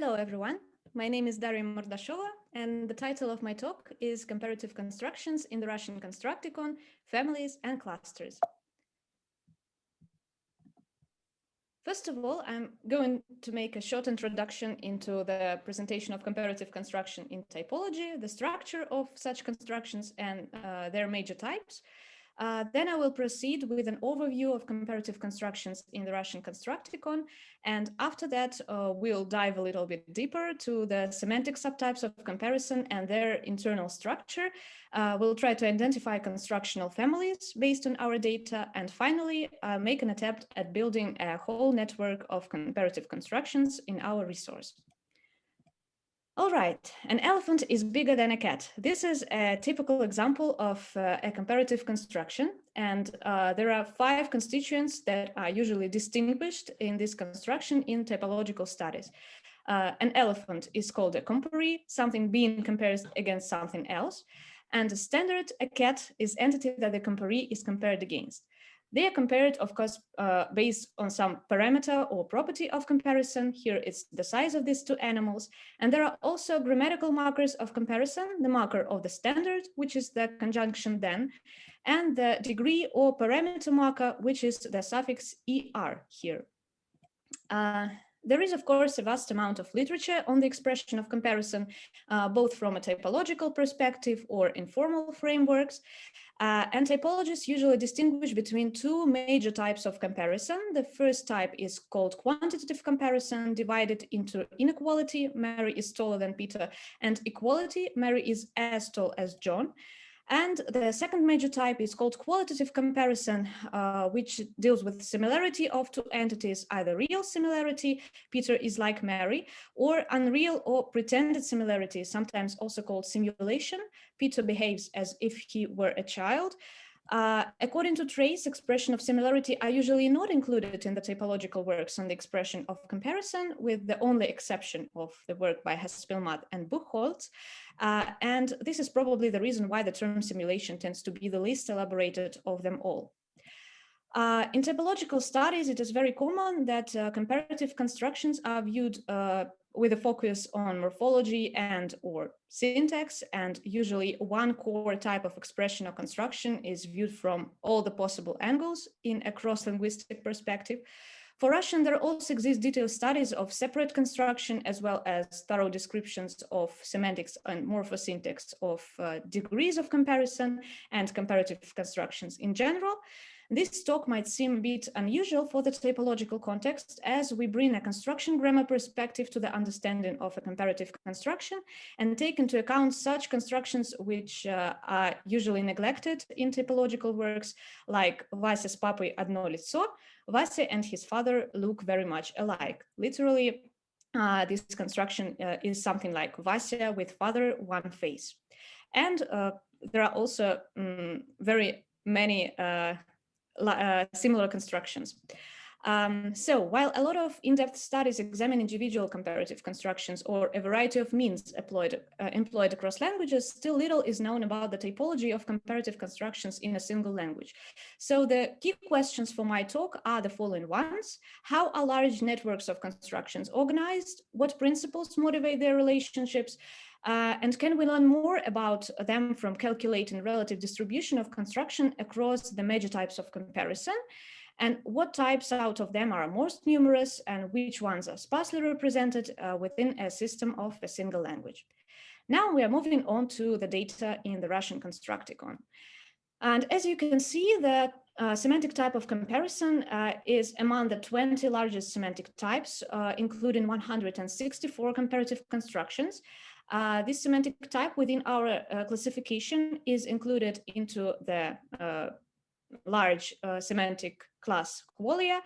Hello, everyone. My name is Daria Mordashova, and the title of my talk is Comparative Constructions in the Russian Constructicon, Families and Clusters. First of all, I'm going to make a short introduction into the presentation of comparative construction in typology, the structure of such constructions and their major types. Then I will proceed with an overview of comparative constructions in the Russian Constructicon. And after that, we'll dive a little bit deeper to the semantic subtypes of comparison and their internal structure. We'll try to identify constructional families based on our data. And finally, make an attempt at building a whole network of comparative constructions in our resource. All right, an elephant is bigger than a cat. This is a typical example of a comparative construction, and there are 5 constituents that are usually distinguished in this construction in typological studies. An elephant is called a comparee, something being compared against something else, and a standard, a cat, is entity that the comparee is compared against. They are compared, of course, based on some parameter or property of comparison. Here it's the size of these 2 animals. And there are also grammatical markers of comparison, the marker of the standard, which is the conjunction then, and the degree or parameter marker, which is the suffix er here. There is, of course, a vast amount of literature on the expression of comparison, both from a typological perspective or informal frameworks. And typologists usually distinguish between 2 major types of comparison. The first type is called quantitative comparison, divided into inequality, Mary is taller than Peter, and equality, Mary is as tall as John. And the second major type is called qualitative comparison, which deals with similarity of 2 entities, either real similarity, Peter is like Mary, or unreal or pretended similarity, sometimes also called simulation, Peter behaves as if he were a child. According to Trace, expression of similarity are usually not included in the typological works on the expression of comparison, with the only exception of the work by Haspelmath and Buchholz. And this is probably the reason why the term simulation tends to be the least elaborated of them all. In typological studies, it is very common that comparative constructions are viewed with a focus on morphology and or syntax, and usually one core type of expression or construction is viewed from all the possible angles in a cross-linguistic perspective. For Russian, there also exist detailed studies of separate construction, as well as thorough descriptions of semantics and morphosyntax of degrees of comparison and comparative constructions in general. This talk might seem a bit unusual for the typological context, as we bring a construction grammar perspective to the understanding of a comparative construction and take into account such constructions which are usually neglected in typological works, like Vasya's papai одно лицо. Vasya and his father look very much alike. Literally, this construction is something like Vasya with father, one face. And there are also very many similar constructions. So while a lot of in-depth studies examine individual comparative constructions or a variety of means employed across languages, still little is known about the typology of comparative constructions in a single language. So the key questions for my talk are the following ones. How are large networks of constructions organized? What principles motivate their relationships? And can we learn more about them from calculating relative distribution of construction across the major types of comparison? And what types out of them are most numerous and which ones are sparsely represented within a system of a single language? Now we are moving on to the data in the Russian Constructicon. And as you can see, the semantic type of comparison is among the 20 largest semantic types, including 164 comparative constructions. This semantic type within our classification is included into the large semantic class qualia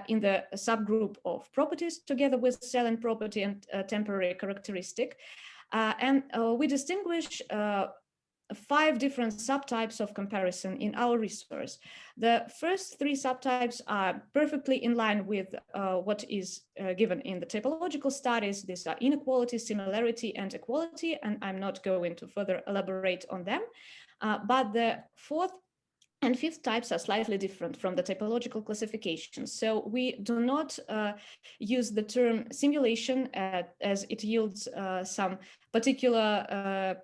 in the subgroup of properties, together with salient property and temporary characteristic. And we distinguish 5 different subtypes of comparison in our resource. The first 3 subtypes are perfectly in line with what is given in the typological studies. These are inequality, similarity, and equality, and I'm not going to further elaborate on them. But the fourth And fifth types are slightly different from the typological classification. So we do not use the term simulation as it yields some particular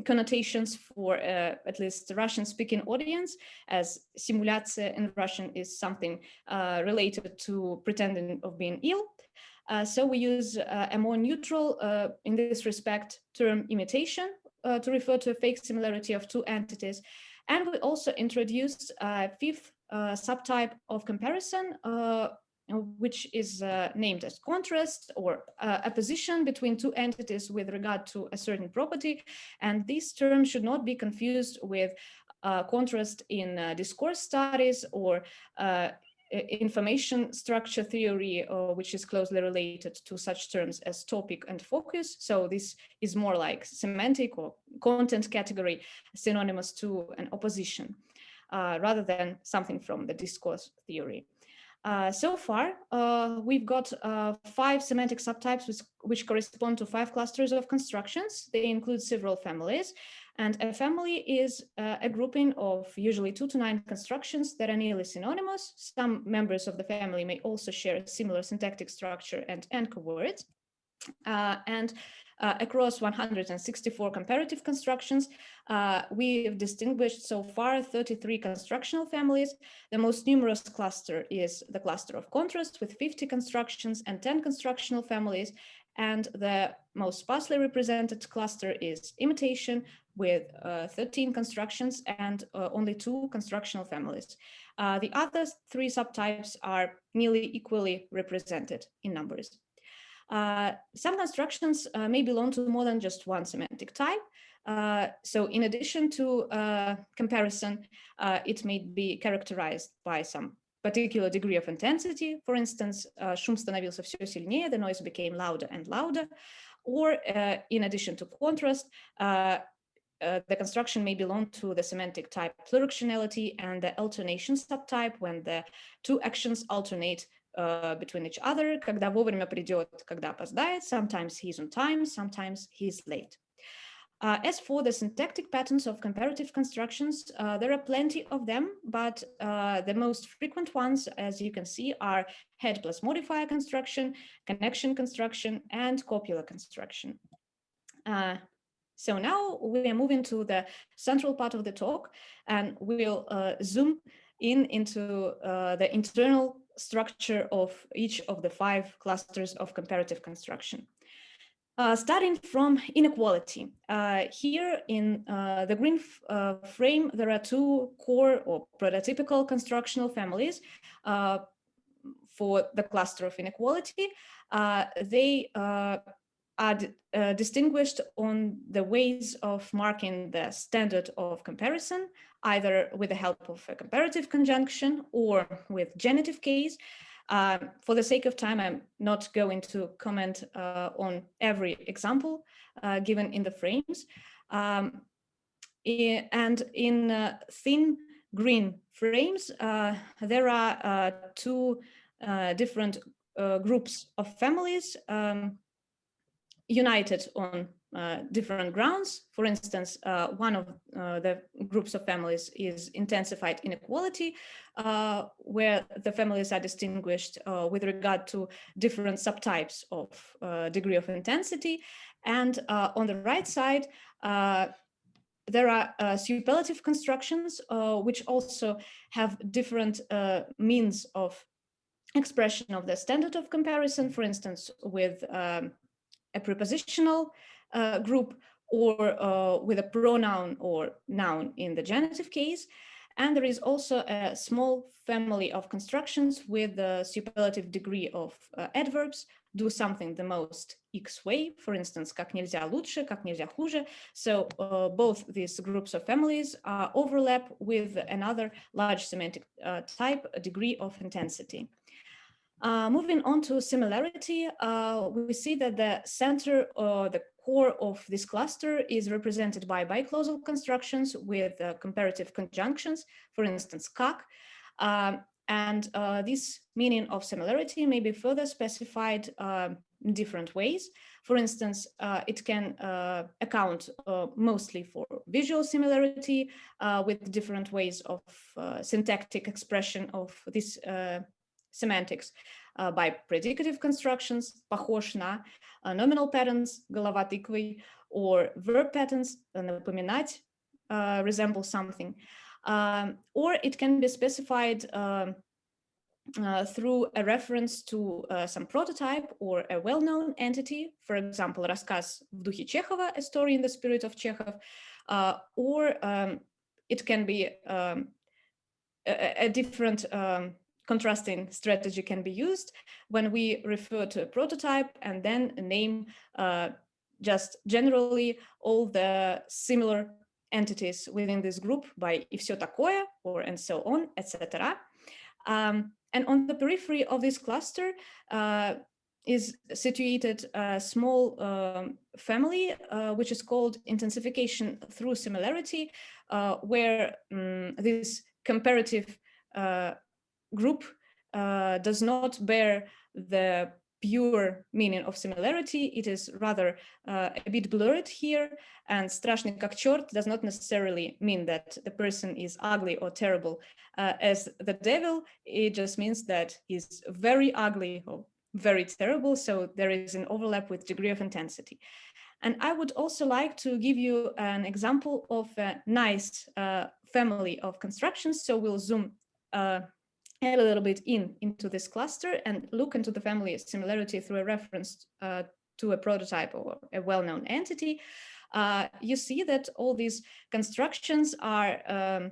connotations for at least the Russian-speaking audience, as simulaция in Russian is something related to pretending of being ill. So we use a more neutral, in this respect, term imitation to refer to a fake similarity of two entities. And we also introduced a fifth subtype of comparison, which is named as contrast, or opposition between two entities with regard to a certain property. And this term should not be confused with contrast in discourse studies or information structure theory, which is closely related to such terms as topic and focus. So this is more like semantic or content category synonymous to an opposition, rather than something from the discourse theory. So far, we've got 5 semantic subtypes which correspond to 5 clusters of constructions. They include several families. And a family is a grouping of usually 2 to 9 constructions that are nearly synonymous. Some members of the family may also share a similar syntactic structure and anchor words. Across 164 comparative constructions, we've distinguished so far 33 constructional families. The most numerous cluster is the cluster of contrast with 50 constructions and 10 constructional families. And the most sparsely represented cluster is imitation with 13 constructions and only 2 constructional families. The other 3 subtypes are nearly equally represented in numbers. Some constructions may belong to more than just one semantic type. So in addition to comparison, it may be characterized by some particular degree of intensity. For instance, шум становился все сильнее, the noise became louder and louder. Or in addition to contrast, the construction may belong to the semantic type plurifunctionality and the alternation subtype, when the 2 actions alternate between each other, когда вовремя придет, когда опоздает, sometimes he's on time, sometimes he's late. As for the syntactic patterns of comparative constructions, there are plenty of them, but the most frequent ones, as you can see, are head plus modifier construction, connection construction, and copula construction. So now we are moving to the central part of the talk, and we'll zoom into the internal structure of each of the 5 clusters of comparative construction. Starting from inequality. Here in the green frame, there are 2 core or prototypical constructional families for the cluster of inequality. They are distinguished on the ways of marking the standard of comparison, either with the help of a comparative conjunction or with genitive case. For the sake of time, I'm not going to comment on every example given in the frames. And in thin green frames, there are 2 different groups of families united on different grounds. For instance, one of the groups of families is intensified inequality, where the families are distinguished with regard to different subtypes of degree of intensity. And on the right side, there are superlative constructions, which also have different means of expression of the standard of comparison, for instance, with a prepositional group, or with a pronoun or noun in the genitive case. And there is also a small family of constructions with the superlative degree of adverbs, do something the most X way, for instance, как нельзя лучше, как нельзя хуже. So both these groups of families overlap with another large semantic type, a degree of intensity. Moving on to similarity, we see that the center or the core of this cluster is represented by biclausal constructions with comparative conjunctions, for instance, как. And this meaning of similarity may be further specified different ways. For instance, it can account mostly for visual similarity with different ways of syntactic expression of this semantics by predicative constructions, похож на, nominal patterns, голова тыквой, or verb patterns, напоминать, resemble something. Or it can be specified through a reference to some prototype or a well-known entity, for example, рассказ в духе Чехова, a story in the spirit of Chekhov, or it can be a different contrasting strategy can be used when we refer to a prototype and then name just generally all the similar entities within this group by и все такое, or and so on, etc. And on the periphery of this cluster is situated a small family, which is called intensification through similarity, where this comparative group does not bear the pure meaning of similarity. It is rather a bit blurred here, and страшный как черт does not necessarily mean that the person is ugly or terrible as the devil. It just means that he's very ugly or very terrible, so there is an overlap with degree of intensity. And I would also like to give you an example of a nice family of constructions. So we'll zoom a little bit into this cluster and look into the family similarity through a reference to a prototype or a well-known entity. You see that all these constructions are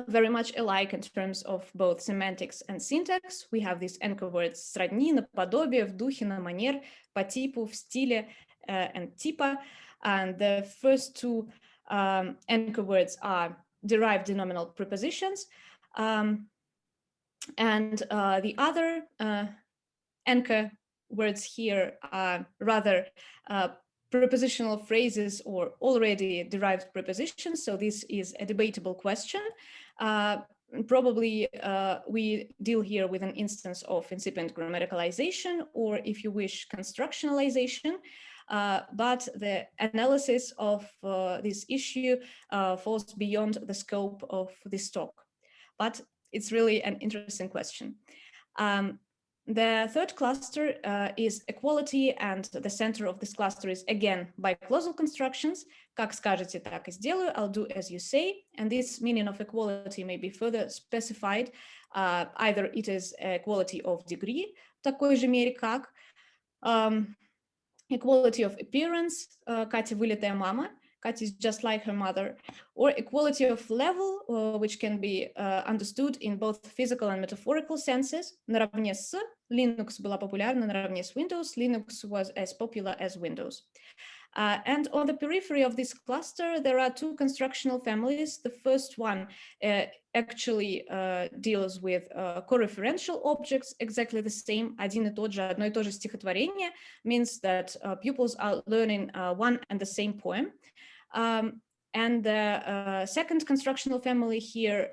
very much alike in terms of both semantics and syntax. We have these anchor words сродни, наподобие, в духе, на манер, по типу, в стиле, and типа. And the first two anchor words are derived denominal prepositions. And the other anchor words here are rather prepositional phrases or already derived prepositions. So this is a debatable question. Probably we deal here with an instance of incipient grammaticalization, or if you wish, constructionalization. But the analysis of this issue falls beyond the scope of this talk. But it's really an interesting question. The third cluster is equality, and the center of this cluster is again bi-clausal constructions. Как скажете, так и сделаю. I'll do as you say. And this meaning of equality may be further specified. Either it is equality of degree, в такой же мере как, equality of appearance, Катя вылитая мама, Katya is just like her mother, or equality of level, which can be understood in both physical and metaphorical senses. Наравне с, Linux была популярна наравне с Windows, Linux was as popular as Windows. And on the periphery of this cluster, there are two constructional families. The first one actually deals with co-referential objects, exactly the same, один и тот же, одно и то же стихотворение, means that pupils are learning one and the same poem. And the second constructional family here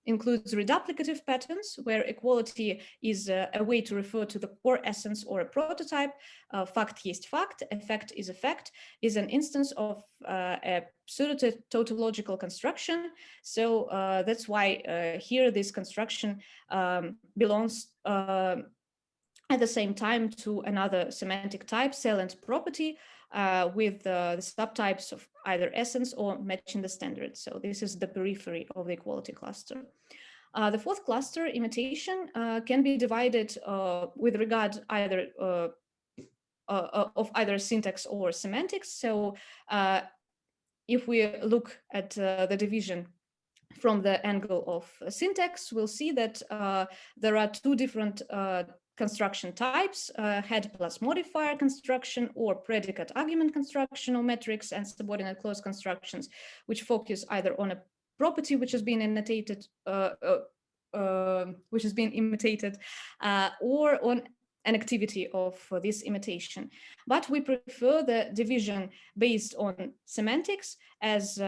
includes reduplicative patterns, where equality is a way to refer to the core essence or a prototype. Факт есть факт, effect is effect, is an instance of a pseudo-tautological construction. So that's why here this construction belongs at the same time to another semantic type, salient property, with the subtypes of either essence or matching the standard. So this is the periphery of the equality cluster. The fourth cluster, imitation, can be divided with regard either of either syntax or semantics. So if we look at the division from the angle of syntax, we'll see that there are two different construction types, head plus modifier construction, or predicate argument construction, or metrics and subordinate clause constructions, which focus either on a property which has been imitated, or on an activity of this imitation. But we prefer the division based on semantics, as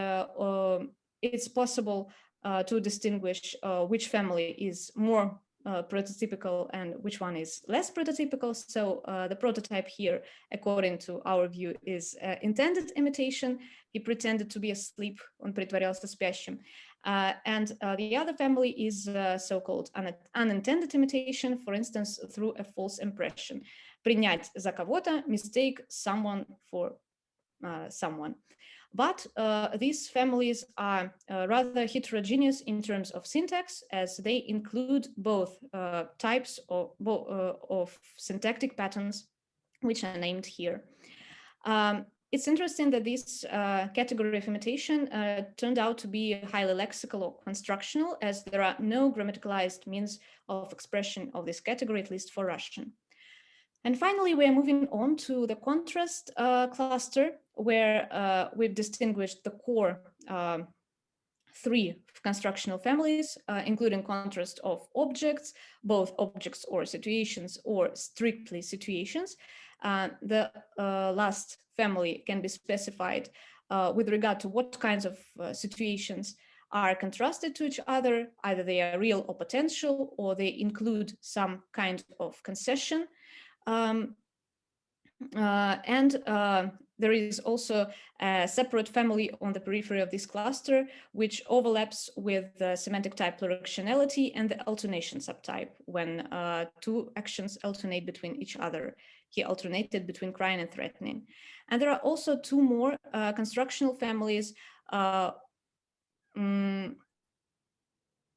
it's possible to distinguish which family is more prototypical and which one is less prototypical. So the prototype here, according to our view, is intended imitation. He pretended to be asleep, он притворялся спящим. And the other family is so-called unintended imitation, for instance, through a false impression. Принять за кого-то, mistake someone for someone. But these families are rather heterogeneous in terms of syntax, as they include both types of syntactic patterns, which are named here. It's interesting that this category of imitation turned out to be highly lexical or constructional, as there are no grammaticalized means of expression of this category, at least for Russian. And finally, we are moving on to the contrast cluster, where we've distinguished the core 3 constructional families, including contrast of objects, both objects or situations, or strictly situations. The last family can be specified with regard to what kinds of situations are contrasted to each other. Either they are real or potential, or they include some kind of concession. There is also a separate family on the periphery of this cluster, which overlaps with the semantic type plurictionality and the alternation subtype, when 2 actions alternate between each other. He alternated between crying and threatening. And there are also 2 more constructional families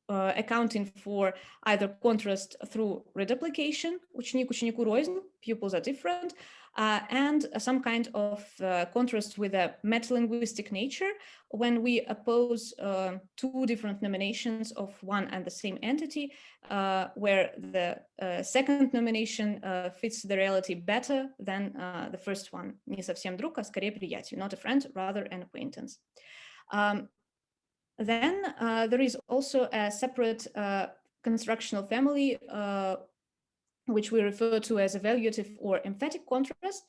accounting for either contrast through reduplication, ученик ученику рознь, pupils are different, and some kind of contrast with a metalinguistic nature, when we oppose 2 different nominations of one and the same entity, where the second nomination fits the reality better than the first one. Не совсем друг, а скорее приятель, not a friend, rather an acquaintance. Then there is also a separate constructional family, which we refer to as evaluative or emphatic contrast,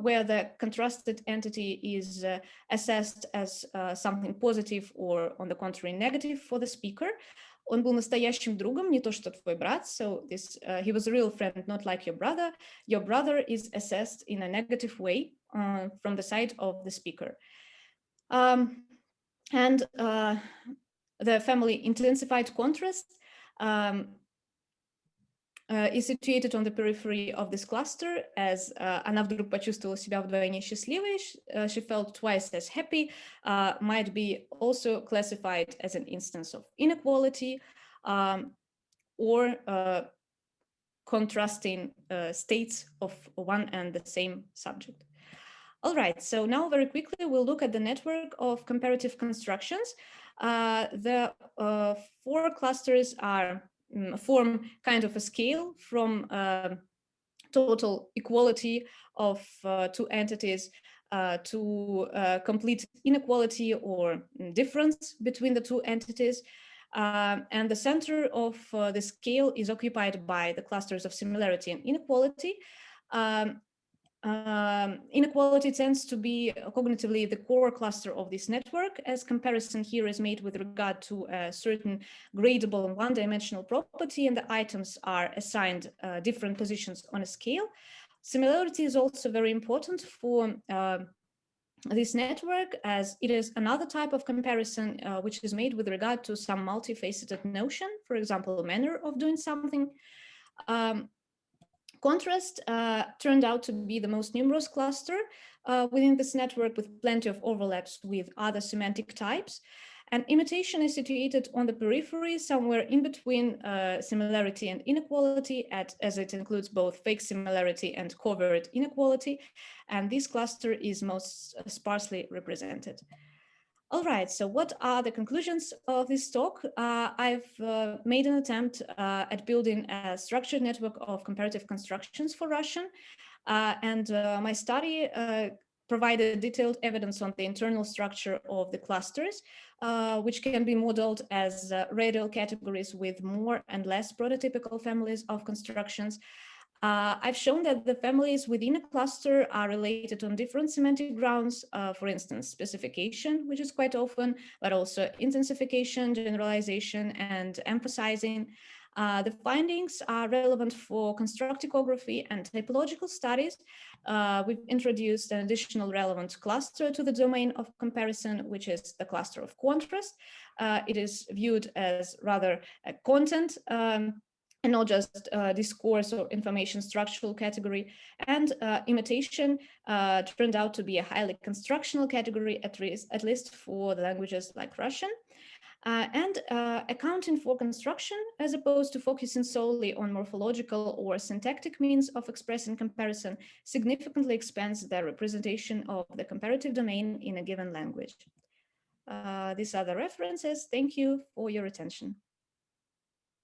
where the contrasted entity is assessed as something positive or, on the contrary, negative for the speaker. Он был настоящим другом, не то что твой брат. So he was a real friend, not like your brother. Your brother is assessed in a negative way from the side of the speaker. And the family intensified contrast is situated on the periphery of this cluster, as она вдруг почувствовала себя вдвойне счастливой, she felt twice as happy, might be also classified as an instance of inequality or contrasting states of one and the same subject. All right, so now very quickly we'll look at the network of comparative constructions. The 4 clusters form kind of a scale from total equality of 2 entities to complete inequality or difference between the 2 entities. And the center of the scale is occupied by the clusters of similarity and inequality. Inequality tends to be cognitively the core cluster of this network, as comparison here is made with regard to a certain gradable and one-dimensional property, and the items are assigned different positions on a scale. Similarity is also very important for this network, as it is another type of comparison which is made with regard to some multifaceted notion, for example, a manner of doing something. Contrast turned out to be the most numerous cluster within this network, with plenty of overlaps with other semantic types. And imitation is situated on the periphery, somewhere in between similarity and inequality, as it includes both fake similarity and covert inequality. And this cluster is most sparsely represented. All right, so what are the conclusions of this talk? I've made an attempt at building a structured network of comparative constructions for Russian, and my study provided detailed evidence on the internal structure of the clusters, which can be modeled as radial categories with more and less prototypical families of constructions. I've shown that the families within a cluster are related on different semantic grounds, for instance, specification, which is quite often, but also intensification, generalization, and emphasizing. The findings are relevant for constructicography and typological studies. We've introduced an additional relevant cluster to the domain of comparison, which is the cluster of contrast. It is viewed as rather a content and not just discourse or information structural category. And imitation turned out to be a highly constructional category, at least for the languages like Russian. And accounting for construction, as opposed to focusing solely on morphological or syntactic means of expressing comparison, significantly expands the representation of the comparative domain in a given language. These are the references. Thank you for your attention.